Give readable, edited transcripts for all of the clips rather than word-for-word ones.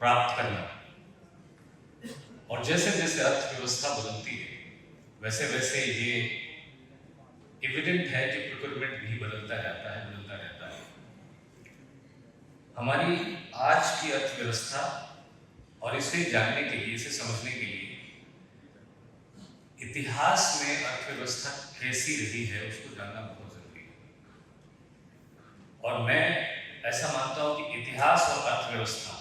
प्राप्त करना। और जैसे जैसे अर्थव्यवस्था बदलती है वैसे वैसे ये एविडेंट है कि प्रोक्योरमेंट भी बदलता रहता है। हमारी आज की अर्थव्यवस्था और इसे जानने के लिए, इसे समझने के लिए इतिहास में अर्थव्यवस्था कैसी रही है उसको जानना बहुत जरूरी है। और मैं ऐसा मानता हूं कि इतिहास और अर्थव्यवस्था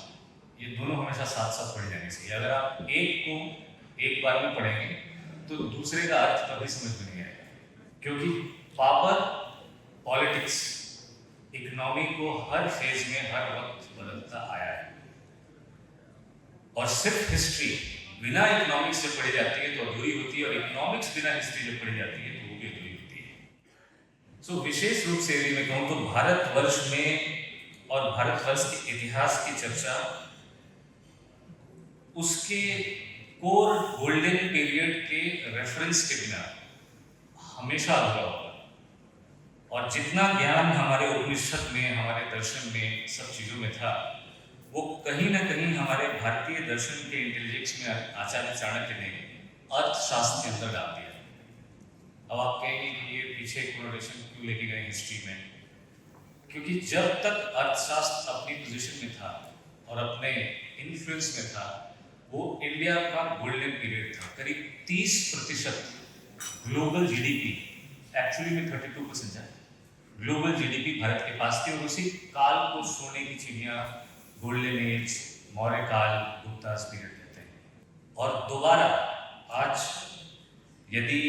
ये दोनों हमेशा साथ साथ पढ़े जाने चाहिए। अगर आप एक को एक बार में पढ़ेंगे तो दूसरे का अर्थ कभी समझ में नहीं आएगा, क्योंकि पावर, पॉलिटिक्स, इकोनॉमी को हर फेज में हर वक्त बदलता आया है। और सिर्फ हिस्ट्री बिना इकोनॉमिक्स से पढ़ी जाती है तो अधूरी होती है, और इकोनॉमिक्स बिना हिस्ट्री जब पढ़ी जाती है तो वो भी अधूरी होती है। सो विशेष रूप से यदि मैं कहूँ तो भारतवर्ष में और भारतवर्ष के इतिहास की चर्चा उसके कोर गोल्डन पीरियड के रेफरेंस के बिना हमेशा अधूरा होगा। और जितना ज्ञान हमारे उपनिषद में, हमारे दर्शन में, सब चीजों में था, वो कहीं ना कहीं हमारे भारतीय दर्शन के इंटेलिजेंस में आचार्य चाणक्य ने अर्थशास्त्र के अंदर डाल दिया। अब आप कहेंगे कि ये पीछे कोनोटेशन क्यों लेके गए हिस्ट्री में? क्योंकि जब तक अर्थशास्त्र अपनी पोजीशन में था और अपने इन्फ्लुएंस में था, वो इंडिया का गोल्डन पीरियड था। करीब 30% ग्लोबल जीडीपी, एक्चुअली में 32% है, ग्लोबल जीडीपी भारत के पास थी। और उसी काल को सोने की चिड़िया, गोल्डन एज, मौर्य काल, गुप्तास पीरियड कहते हैं। और दोबारा आज यदि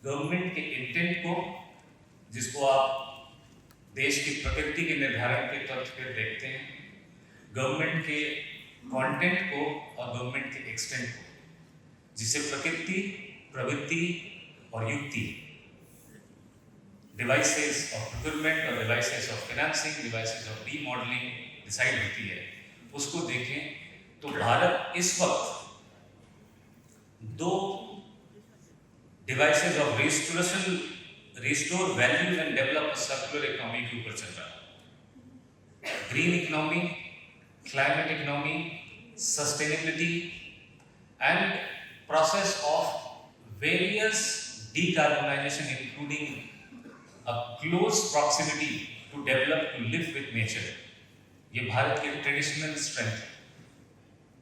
गवर्नमेंट के इंटेंट को, जिसको आप देश की प्रकृति के निर्धारण के तथ्य पर देखते हैं, गवर्नमेंट के कंटेंट को और गवर्नमेंट के एक्सटेंट को, जिसे प्रकृति, प्रवृत्ति और युक्ति, डिवाइसेस ऑफ प्रोक्योरमेंट और devices of financing, devices of remodelling decide होती है, उसको देखें तो भारत इस वक्त दो devices of restore values and develop circular economy के ऊपर चल रहा है। Green economy, climate economy, sustainability and process of various decarbonization including a close proximity to develop, to live with nature, ये भारत की ट्रेडिशनल स्ट्रेंथ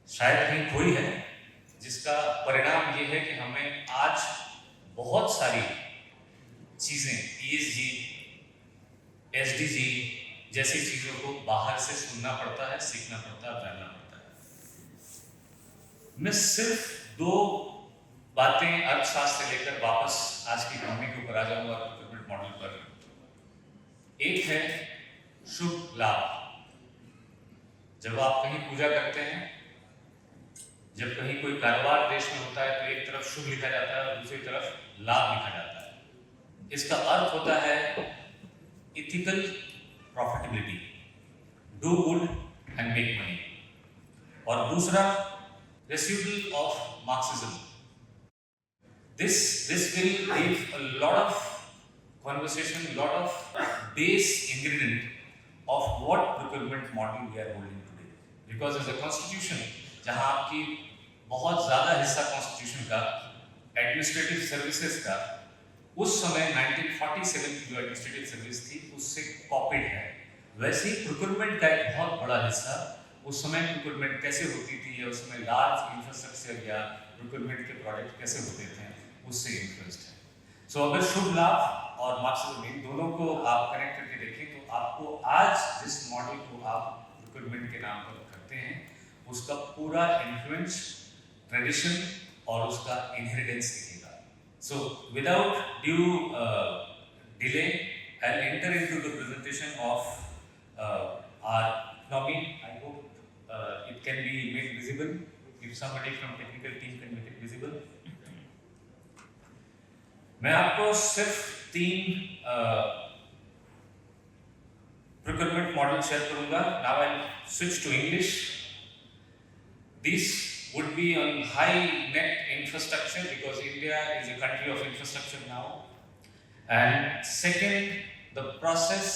शायद कहीं खोई है, जिसका परिणाम ये है कि हमें आज बहुत सारी चीजें, ESG, SDG जैसी चीजों को बाहर से सुनना पड़ता है, सीखना पड़ता है, जानना पड़ता है। मैं सिर्फ दो बातें अर्थशास्त्र से लेकर वापस आज की इकोनॉमी के ऊपर आ जाऊंगा, प्रोक्योरमेंट मॉडल पर। एक है शुभ लाभ। जब आप कहीं पूजा करते हैं, जब कहीं कोई कारोबार देश में होता है, तो एक तरफ शुभ लिखा जाता है और दूसरी तरफ लाभ लिखा जाता है। इसका अर्थ होता है ethical profitability, do good and make money. और दूसरा residual of Marxism. This will give a lot of conversation, lot of base ingredient of what procurement model we are holding today. Because as a constitution, जहाँ आपकी बहुत ज़्यादा हिस्सा constitution का, administrative services का, उस समय 1947 की जो administrative service थी उससे copied है। वैसे ही procurement का एक बहुत बड़ा हिस्सा, उस समय procurement कैसे होती थी या उस समय large infrastructure या procurement के product कैसे होते थे, उससे इन्फ्लुएंस्ड है। सो अगर शुभ लाभ और मार्क्सिज्म, इन दोनों को आप कनेक्ट करके देखें तो आपको आज जिस मॉडल को आप प्रोक्योरमेंट के नाम पर करते हैं उसका पूरा इन्फ्लुएंस, ट्रेडिशन और उसका इनहेरिटेंस दिखेगा। So without due delay I will enter into the presentation of our economy. I hope it can be made visible, if somebody from technical team can make it visible. मैं आपको सिर्फ 3 procurement model share करूंगा। Now I switch to English. This would be on high net infrastructure because India is a country of infrastructure now. And second, the process,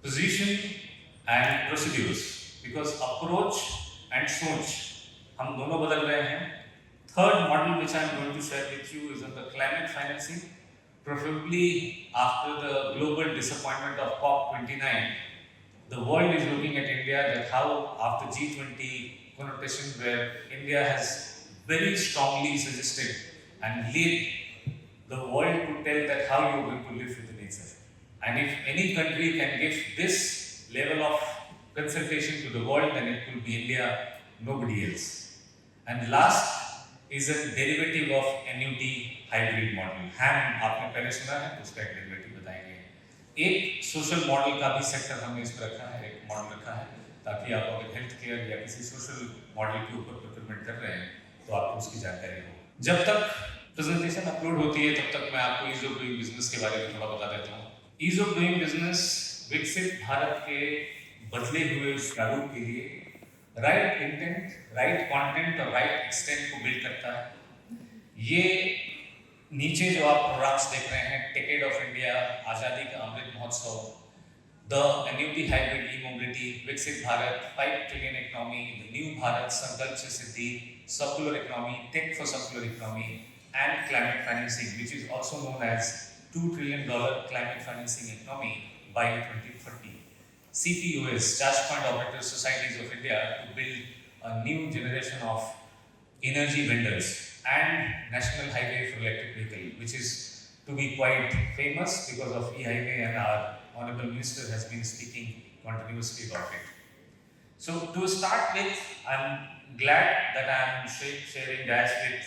position and procedures, because approach and सोच हम दोनों बदल रहे हैं. Third model which I am going to share with you is on the climate financing. Preferably after the global disappointment of COP29, the world is looking at India that how after G20 connotation where India has very strongly suggested and led the world to tell that how you are going to live with the nature. And if any country can give this level of consultation to the world, then it will be India, nobody else. And last is a derivative of annuity hybrid model. हम आपने पहले सुना है, उसका एक derivative बताएंगे. एक social model का भी सेक्टर हमने इसमें रखा है, एक मॉडल रखा है, ताकि आप अगर हेल्थ केयर या किसी सोशल मॉडल के ऊपर प्रोक्योरमेंट कर रहे हैं तो आपको उसकी जानकारी हो. जब तक प्रेजेंटेशन अपलोड होती है तब तक मैं आपको ईज ऑफ डूइंग बिजनेस के बारे में थोड़ा बता देता हूँ. ईज ऑफ डूइंग बिजनेस विकसित भारत के बदले हुए उस प्रारूप के लिए राइट इंटेंट, राइट कंटेंट और राइट एक्सटेंट को बिल्ड करता है. ये नीचे जो आप प्रोग्राम्स देख रहे हैं, टिकेट ऑफ इंडिया, आज़ादी ka Amrit Mahotsav, the annuity hybrid e mobility, Viksit Bharat, 5 trillion economy, the new Bharat, Sankalp se Siddhi, circular economy, tech for circular economy, and climate financing, which is also known as $2 trillion climate financing economy by 2030. CPOS, Charge Point Operator Societies of India, to build a new generation of energy vendors, and National Highway for Electric Vehicle, which is to be quite famous because of AIMA, and our Honorable Minister has been speaking continuously about it. So to start with, I'm glad that I'm sharing that with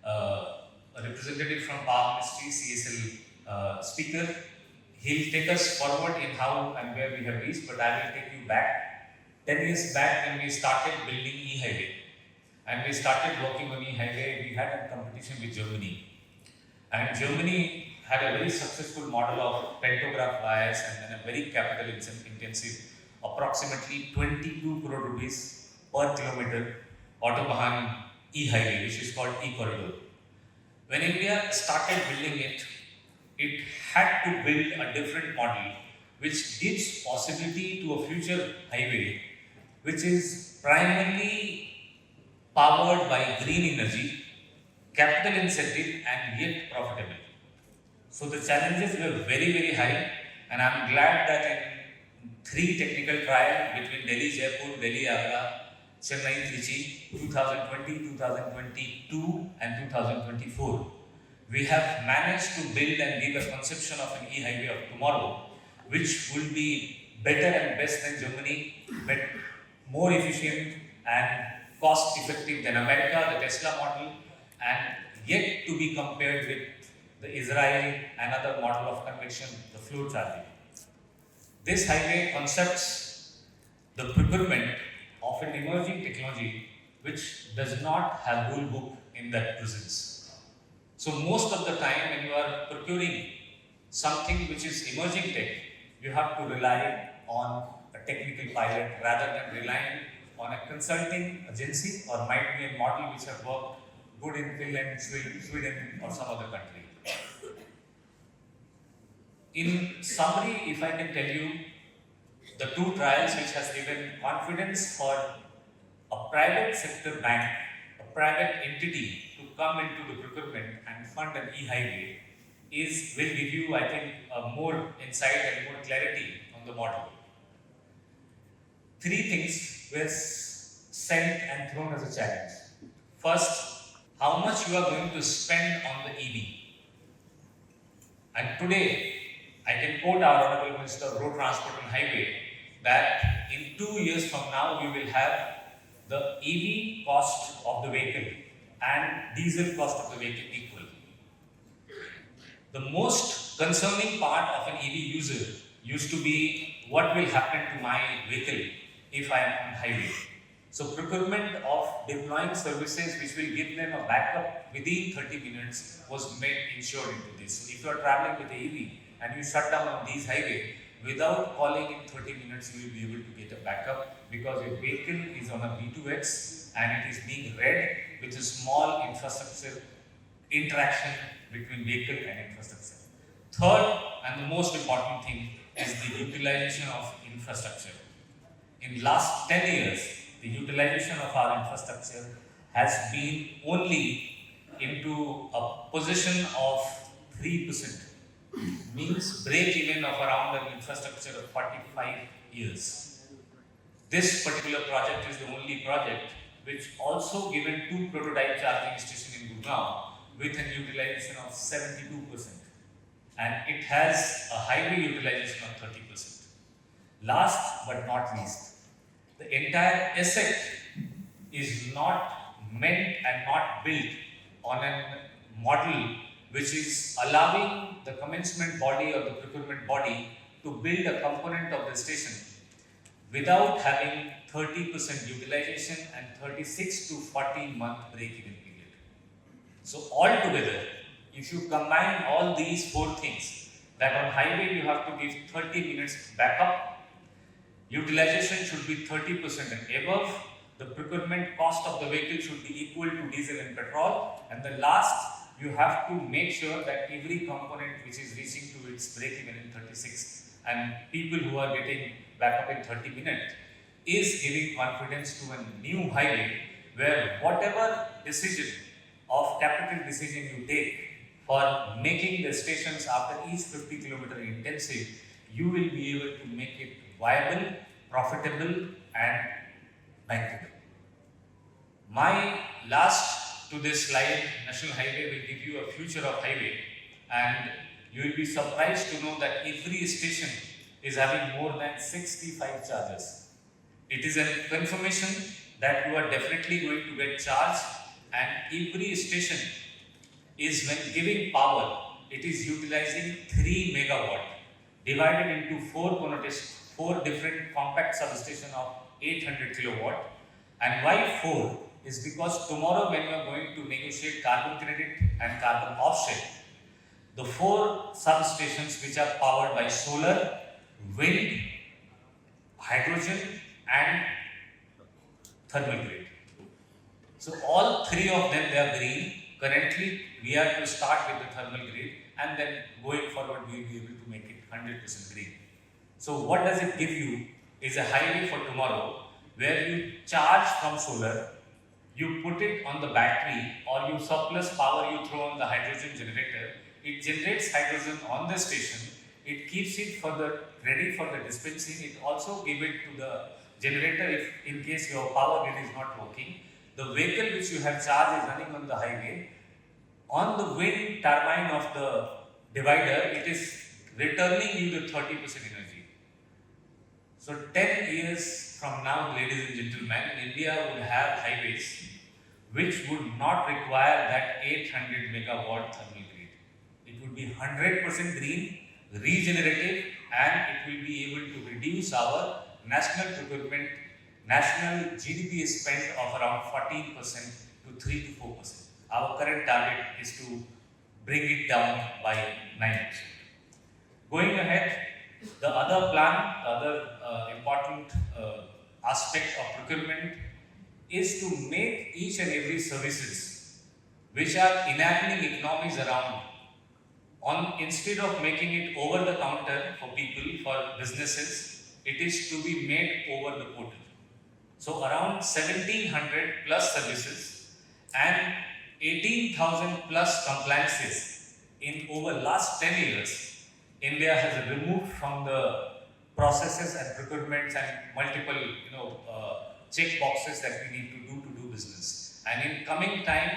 a representative from Power Ministry, CSL speaker. He'll take us forward in how and where we have reached, but I will take you back 10 years back when we started building e-highway. And we started working on e-highway. We had a competition with Germany, and Germany had a very successful model of pantograph wires and then a very capital intensive, approximately 22 crore rupees per kilometer autobahn e-highway, which is called e-corridor. When India started building it, it had to build a different model which gives possibility to a future highway which is primarily powered by green energy, capital incentive, and yet profitable. So the challenges were very, very high, and I'm glad that in 3 technical trials between Delhi, Jaipur, Delhi, Agra, Chennai, Trichy, 2020, 2022, and 2024, we have managed to build and give a conception of an e-highway of tomorrow, which will be better and best than Germany, but more efficient and cost effective than America, the Tesla model, and yet to be compared with the Israel, another model of convection, the flow charging. This highway concepts the procurement of an emerging technology which does not have rule book in that presence. So most of the time when you are procuring something which is emerging tech, you have to rely on a technical pilot rather than relying on a consulting agency, or might be a model which have worked good in Finland, Sweden, or some other country. In summary, if I can tell you, the 2 trials which has given confidence for a private sector bank, a private entity, to come into the procurement and fund an e-highway will give you, I think, more insight and more clarity on the model. 3 things were sent and thrown as a challenge. First, how much you are going to spend on the EV. And today, I can quote our Honorable Minister of Road Transport and Highway that in 2 years from now, we will have the EV cost of the vehicle and diesel cost of the vehicle equal. The most concerning part of an EV user used to be what will happen to my vehicle if I am on highway. So procurement of deploying services which will give them a backup within 30 minutes was made insured into this. So if you are traveling with the EV and you shut down on these highway, without calling in 30 minutes, you will be able to get a backup because your vehicle is on a V2X and it is being read with a small infrastructure interaction between vehicle and infrastructure. Third and the most important thing is the utilization of infrastructure. in last 10 years, the utilization of our infrastructure has been only into a position of 3%, means break even of around an infrastructure of 45 years. This particular project is the only project which also given two prototype charging stations in Gurgaon with an utilization of 72%, and it has a highway utilization of 30%. Last but not least, the entire asset is not meant and not built on a model which is allowing the commencement body or the procurement body to build a component of the station without having 30% utilization and 36 to 40 month break-even period. So altogether, if you combine all these four things, that on highway you have to give 30 minutes backup, utilization should be 30% and above, the procurement cost of the vehicle should be equal to diesel and petrol, and the last, you have to make sure that every component which is reaching to its break-even in 36 and people who are getting backup in 30 minutes is giving confidence to a new highway where whatever decision of capital decision you take for making the stations after each 50 kilometer intensive, you will be able to make it viable, profitable and bankable. My last to this slide, National Highway, will give you a future of highway, and you will be surprised to know that every station is having more than 65 chargers. It is a confirmation that you are definitely going to get charged, and every station is, when giving power, it is utilizing 3 megawatt divided into four different compact substations of 800 kilowatt. And why 4 is because tomorrow when you are going to negotiate carbon credit and carbon offset, the 4 substations which are powered by solar, wind, hydrogen and thermal grid. So all 3 of them, they are green. Currently we are to start with the thermal grid, and then going forward we will be able to make it 100% green. So what does it give you is a highway for tomorrow where you charge from solar, you put it on the battery, or you surplus power you throw on the hydrogen generator, it generates hydrogen on the station, it keeps it for the ready for the dispensing, it also give it to the generator if in case your power grid is not working. The vehicle which you have charged is running on the highway. On the wind turbine of the divider, it is returning you the 30% energy. So 10 years from now, ladies and gentlemen, India would have highways which would not require that 800 megawatt thermal grid. It would be 100% green, regenerative, and it will be able to reduce our national procurement, national GDP spend of around 14% to 3 to 4%. Our current target is to bring it down by 9%. Going ahead, the other plan, the other important aspect of procurement is to make each and every services which are enabling economies around, instead of making it over the counter for people, for businesses, it is to be made over the portal. So around 1700 plus services and 18,000 plus compliances in over last 10 years, India has removed from the processes and procurements and multiple check boxes that we need to do business. And in coming time,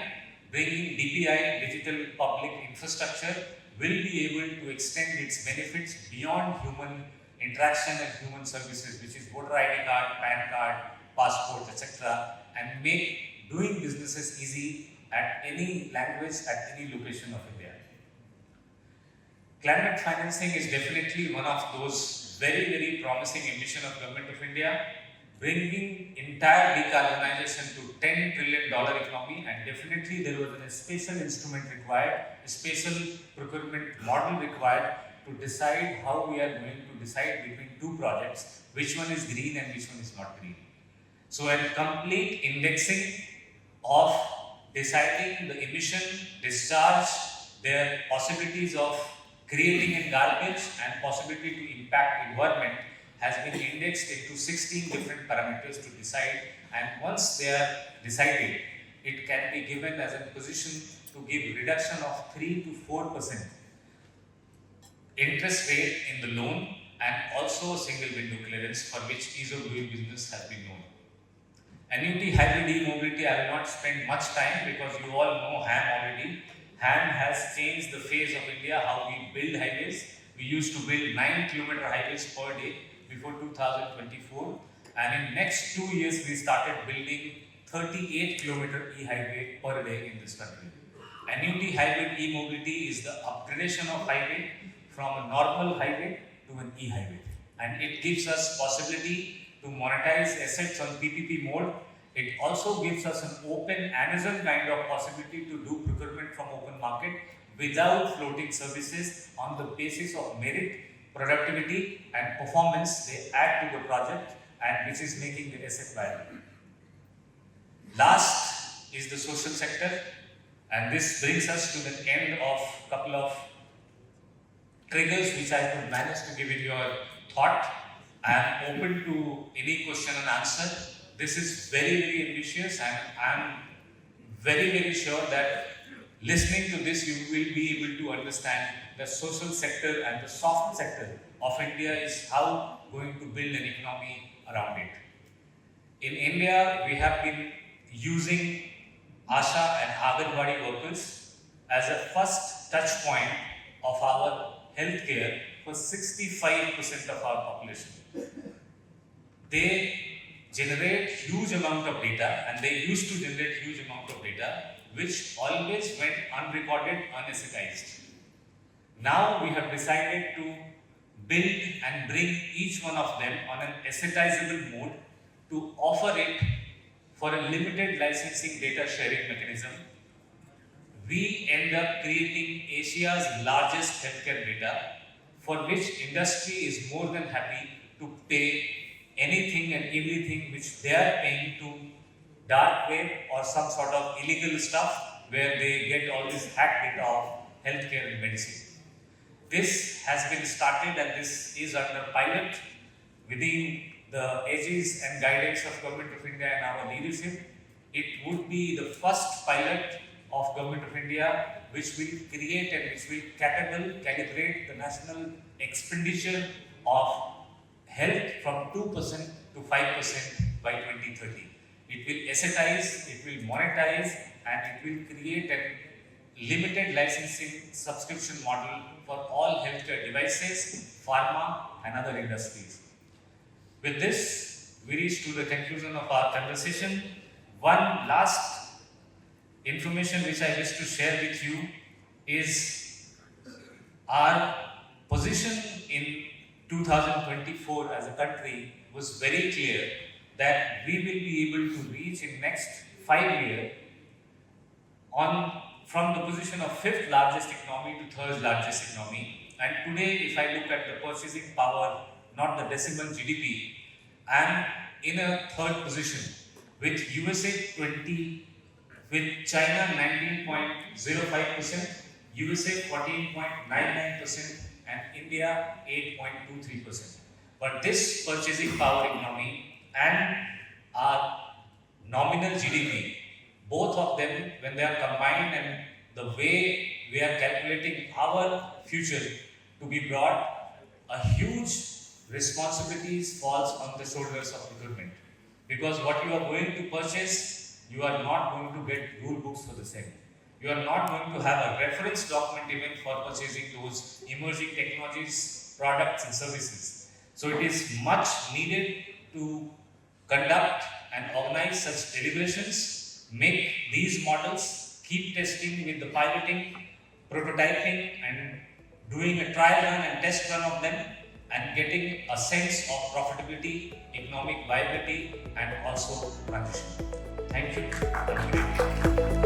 bringing DPI, digital public infrastructure, will be able to extend its benefits beyond human interaction and human services, which is voter ID card, PAN card, passport, etc., and make doing businesses easy at any language, at any location of India. Climate financing is definitely one of those very promising ambition of Government of India, bringing entire decarbonization to $10 trillion economy, and definitely there was a special instrument required, a special procurement model required to decide how we are going to decide between two projects, which one is green and which one is not green. So a complete indexing of deciding the emission, discharge, their possibilities of creating a garbage and possibility to impact environment has been indexed into 16 different parameters to decide, and once they are decided, it can be given as a position to give reduction of 3 to 4% interest rate in the loan, and also a single window clearance for which ease of doing business has been known. Annuity hybrid e-mobility, I will not spend much time because you all know HAM already. HAM has changed the face of India, how we build highways. We used to build 9-kilometer highways per day before 2024, and in next 2 years we started building 38-kilometer e-highway per day in this country. Annuity hybrid e-mobility is the upgradation of highway from a normal highway to an e-highway, and it gives us possibility to monetize assets on PPP mode. It also gives us an open Amazon kind of possibility to do procurement from open market without floating services. On the basis of merit, productivity and performance, they add to the project, and which is making the asset viable. Last is the social sector, and this brings us to the end of a couple of triggers which I could manage to give in your thought. I am open to any question and answer. This is very, very ambitious, and I am very, very sure that listening to this, you will be able to understand the social sector and the soft sector of India is how going to build an economy around it. In India, we have been using ASHA and Anganwadi workers as a first touch point of our healthcare for 65% of our population. They generate huge amount of data, and they used to generate huge amount of data which always went unrecorded, unessetized. Now we have decided to build and bring each one of them on an assetizable mode to offer it for a limited licensing data sharing mechanism. We end up creating Asia's largest healthcare data, for which industry is more than happy to pay anything and everything which they are paying to dark web or some sort of illegal stuff where they get all this hack data of healthcare and medicine. This has been started, and this is under pilot within the aegis and guidance of Government of India and our leadership. It would be the first pilot of Government of India which will create and which will calibrate the national expenditure of health from 2% to 5% by 2030. It will assetize, it will monetize, and it will create a limited licensing subscription model for all healthcare devices, pharma and other industries. With this, we reach to the conclusion of our conversation. One last information which I wish to share with you is our position in 2024 as a country was very clear that we will be able to reach in next 5 years from the position of 5th largest economy to 3rd largest economy. And today, if I look at the purchasing power, not the decimal GDP, I am in a 3rd position with USA 20, with China 19.05%, USA 14.99%, and India 8.23%. But this purchasing power economy and our nominal GDP, both of them, when they are combined, and the way we are calculating our future to be brought, a huge responsibilities falls on the shoulders of the government. Because what you are going to purchase, you are not going to get rule books for the same. You are not going to have a reference document even for purchasing those emerging technologies, products and services. So it is much needed to conduct and organize such deliberations, make these models, keep testing with the piloting, prototyping and doing a trial run and test run of them, and getting a sense of profitability, economic viability and also transition. Thank you.